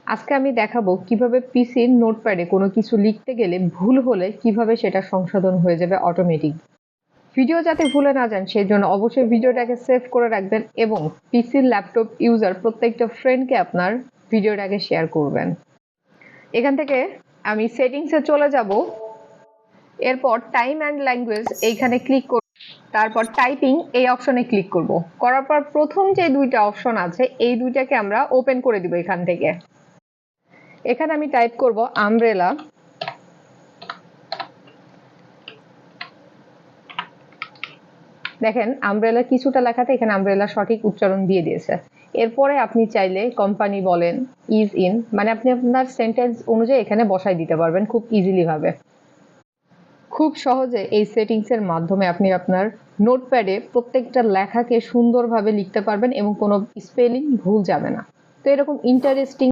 আজকে আমি দেখাবো কিভাবে পিসির নোটপ্যাডে কোনো কিছু লিখতে গেলে ভুল হলে কিভাবে সেটা সংশোধন হয়ে যাবে অটোমেটিক। ভিডিও যাতে ভুলে না যান সেই জন্য অবশ্যই ভিডিওটাকে সেভ করে রাখবেন এবং পিসির ল্যাপটপ ইউজার প্রত্যেকটা ফ্রেন্ডকে আপনার ভিডিওটাকে শেয়ার করবেন। এখান থেকে আমি সেটিংসে চলে যাব, এরপর টাইম অ্যান্ড ল্যাঙ্গুয়েজ এইখানে ক্লিক করব, তারপর টাইপিং এই অপশনে ক্লিক করব। করার পর প্রথম যে দুইটা অপশন আছে এই দুইটাকে আমরা ওপেন করে দিব। এখান থেকে এখানে আমি টাইপ করব আমব্রেলা। দেখেন আমব্রেলা কিছুটা লেখাতে এখানে আমব্রেলা সঠিক উচ্চারণ দিয়ে দিয়েছে। এরপরে আপনি চাইলে কোম্পানি বলেন, ইজ ইন, মানে আপনি আপনার সেন্টেন্স অনুযায়ী এখানে বসাই দিতে পারবেন খুব ইজিলি ভাবে। খুব সহজে এই সেটিংসের মাধ্যমে আপনি আপনার নোটপ্যাডে প্রত্যেকটা লেখাকে সুন্দরভাবে লিখতে পারবেন এবং কোনো স্পেলিং ভুল যাবে না। তো এরকম ইন্টারেস্টিং